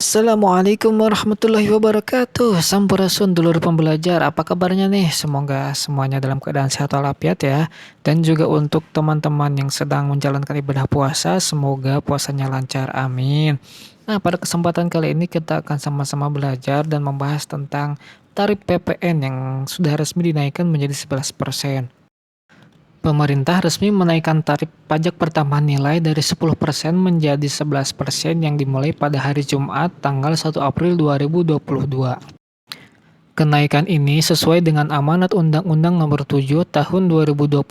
Assalamualaikum warahmatullahi wabarakatuh. Sampurasun dulur pembelajar, apa kabarnya nih? Semoga semuanya dalam keadaan sehat walafiat ya. Dan juga untuk teman-teman yang sedang menjalankan ibadah puasa, semoga puasanya lancar. Amin. Nah, pada kesempatan kali ini kita akan sama-sama belajar dan membahas tentang tarif PPN yang sudah resmi dinaikkan menjadi 11%. Pemerintah resmi menaikkan tarif pajak pertambahan nilai dari 10% menjadi 11% yang dimulai pada hari Jumat tanggal 1 April 2022. Kenaikan ini sesuai dengan amanat Undang-Undang Nomor 7 Tahun 2021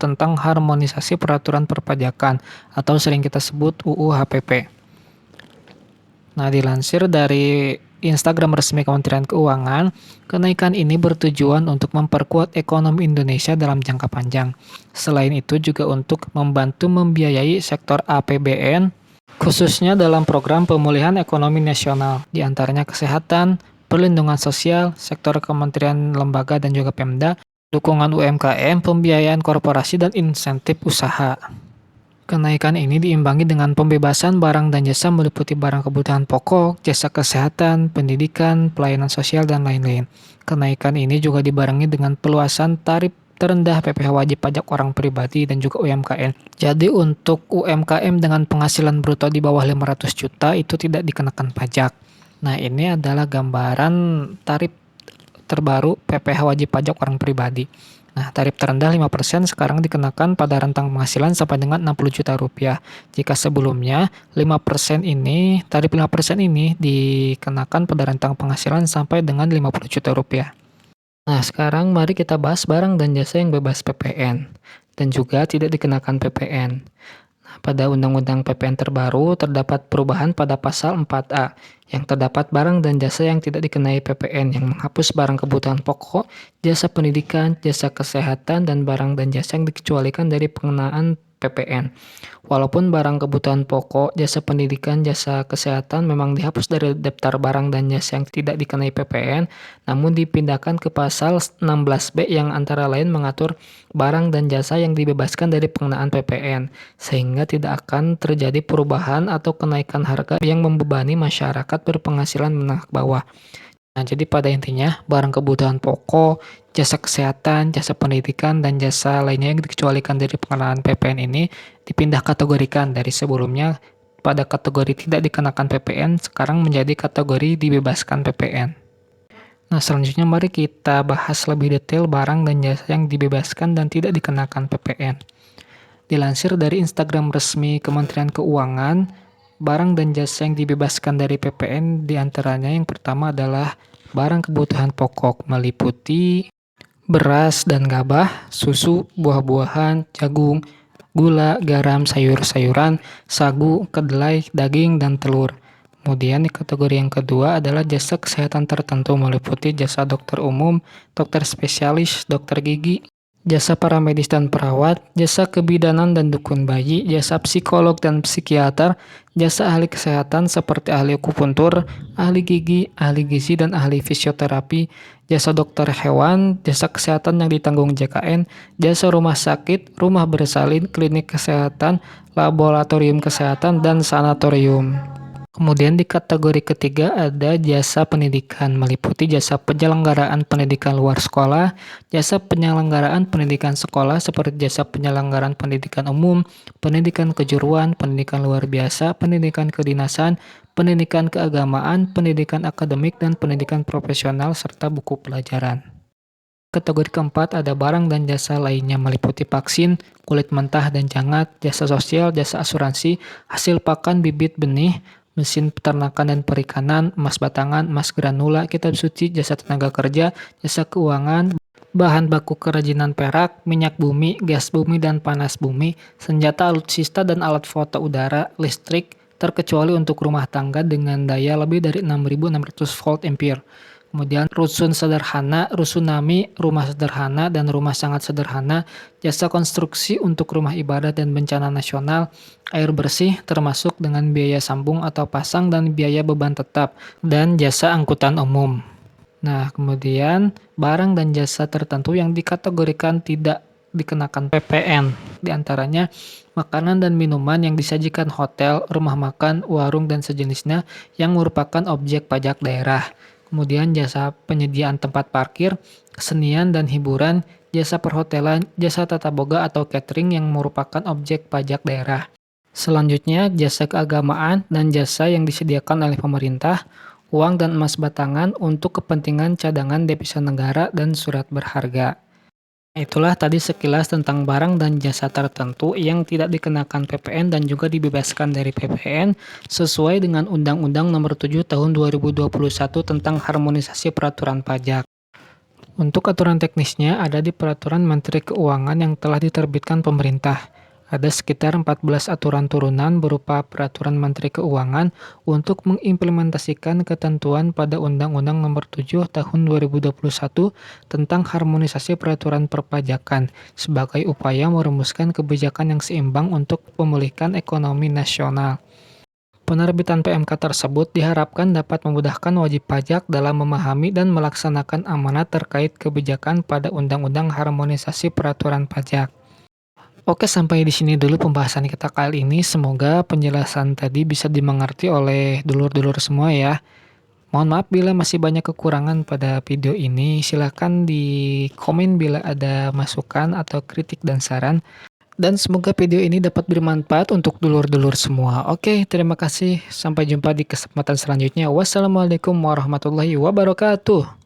tentang harmonisasi peraturan perpajakan atau sering kita sebut UU HPP. Nah, dilansir dari Instagram resmi Kementerian Keuangan, kenaikan ini bertujuan untuk memperkuat ekonomi Indonesia dalam jangka panjang. Selain itu juga untuk membantu membiayai sektor APBN, khususnya dalam program pemulihan ekonomi nasional, di antaranya kesehatan, perlindungan sosial, sektor kementerian lembaga dan juga Pemda, dukungan UMKM, pembiayaan korporasi, dan insentif usaha. Kenaikan ini diimbangi dengan pembebasan barang dan jasa meliputi barang kebutuhan pokok, jasa kesehatan, pendidikan, pelayanan sosial, dan lain-lain. Kenaikan ini juga dibarengi dengan peluasan tarif terendah PPh wajib pajak orang pribadi dan juga UMKM. Jadi untuk UMKM dengan penghasilan bruto di bawah 500 juta itu tidak dikenakan pajak. Nah, ini adalah gambaran tarif terbaru PPh wajib pajak orang pribadi. Nah, tarif terendah 5% sekarang dikenakan pada rentang penghasilan sampai dengan 60 juta rupiah. Jika sebelumnya 5% ini, tarif 5% ini dikenakan pada rentang penghasilan sampai dengan 50 juta rupiah. Nah, sekarang mari kita bahas barang dan jasa yang bebas PPN dan juga tidak dikenakan PPN. Pada Undang-Undang PPN terbaru, terdapat perubahan pada pasal 4A, yang terdapat barang dan jasa yang tidak dikenai PPN, yang menghapus barang kebutuhan pokok, jasa pendidikan, jasa kesehatan, dan barang dan jasa yang dikecualikan dari pengenaan PPN. Walaupun barang kebutuhan pokok, jasa pendidikan, jasa kesehatan memang dihapus dari daftar barang dan jasa yang tidak dikenai PPN, namun dipindahkan ke pasal 16B yang antara lain mengatur barang dan jasa yang dibebaskan dari pengenaan PPN, sehingga tidak akan terjadi perubahan atau kenaikan harga yang membebani masyarakat berpenghasilan menengah ke bawah. Nah, jadi pada intinya, barang kebutuhan pokok, jasa kesehatan, jasa pendidikan, dan jasa lainnya yang dikecualikan dari pengenaan PPN ini dipindah kategorikan dari sebelumnya pada kategori tidak dikenakan PPN, sekarang menjadi kategori dibebaskan PPN. Nah, selanjutnya mari kita bahas lebih detail barang dan jasa yang dibebaskan dan tidak dikenakan PPN. Dilansir dari Instagram resmi Kementerian Keuangan, barang dan jasa yang dibebaskan dari PPN diantaranya yang pertama adalah barang kebutuhan pokok meliputi beras dan gabah, susu, buah-buahan, jagung, gula, garam, sayur-sayuran, sagu, kedelai, daging, dan telur. Kemudian di kategori yang kedua adalah jasa kesehatan tertentu meliputi jasa dokter umum, dokter spesialis, dokter gigi, jasa paramedis dan perawat, jasa kebidanan dan dukun bayi, jasa psikolog dan psikiater, jasa ahli kesehatan seperti ahli akupuntur, ahli gigi, ahli gizi, dan ahli fisioterapi, jasa dokter hewan, jasa kesehatan yang ditanggung JKN, jasa rumah sakit, rumah bersalin, klinik kesehatan, laboratorium kesehatan, dan sanatorium. Kemudian di kategori ketiga ada jasa pendidikan, meliputi jasa penyelenggaraan pendidikan luar sekolah, jasa penyelenggaraan pendidikan sekolah seperti jasa penyelenggaraan pendidikan umum, pendidikan kejuruan, pendidikan luar biasa, pendidikan kedinasan, pendidikan keagamaan, pendidikan akademik, dan pendidikan profesional, serta buku pelajaran. Kategori keempat ada barang dan jasa lainnya meliputi vaksin, kulit mentah dan jangat, jasa sosial, jasa asuransi, hasil pakan bibit benih, mesin peternakan dan perikanan, emas batangan, emas granula, kitab suci, jasa tenaga kerja, jasa keuangan, bahan baku kerajinan perak, minyak bumi, gas bumi dan panas bumi, senjata alutsista dan alat foto udara, listrik, terkecuali untuk rumah tangga dengan daya lebih dari 6.600 volt ampere. Kemudian rusun sederhana, rusunami, rumah sederhana, dan rumah sangat sederhana, jasa konstruksi untuk rumah ibadah dan bencana nasional, air bersih termasuk dengan biaya sambung atau pasang dan biaya beban tetap, dan jasa angkutan umum. Nah, kemudian barang dan jasa tertentu yang dikategorikan tidak dikenakan PPN. Di antaranya makanan dan minuman yang disajikan hotel, rumah makan, warung, dan sejenisnya yang merupakan objek pajak daerah. Kemudian jasa penyediaan tempat parkir, kesenian dan hiburan, jasa perhotelan, jasa tata boga atau catering yang merupakan objek pajak daerah. Selanjutnya, jasa keagamaan dan jasa yang disediakan oleh pemerintah, uang dan emas batangan untuk kepentingan cadangan devisa negara dan surat berharga. Itulah tadi sekilas tentang barang dan jasa tertentu yang tidak dikenakan PPN dan juga dibebaskan dari PPN sesuai dengan Undang-Undang Nomor 7 Tahun 2021 tentang harmonisasi peraturan pajak. Untuk aturan teknisnya ada di Peraturan Menteri Keuangan yang telah diterbitkan pemerintah. Ada sekitar 14 aturan turunan berupa Peraturan Menteri Keuangan untuk mengimplementasikan ketentuan pada Undang-Undang Nomor 7 Tahun 2021 tentang harmonisasi peraturan perpajakan sebagai upaya merumuskan kebijakan yang seimbang untuk memulihkan ekonomi nasional. Penerbitan PMK tersebut diharapkan dapat memudahkan wajib pajak dalam memahami dan melaksanakan amanat terkait kebijakan pada Undang-Undang Harmonisasi Peraturan Pajak. Oke, sampai di sini dulu pembahasan kita kali ini. Semoga penjelasan tadi bisa dimengerti oleh dulur-dulur semua ya. Mohon maaf bila masih banyak kekurangan pada video ini. Silahkan di komen bila ada masukan atau kritik dan saran. Dan semoga video ini dapat bermanfaat untuk dulur-dulur semua. Oke, terima kasih. Sampai jumpa di kesempatan selanjutnya. Wassalamualaikum warahmatullahi wabarakatuh.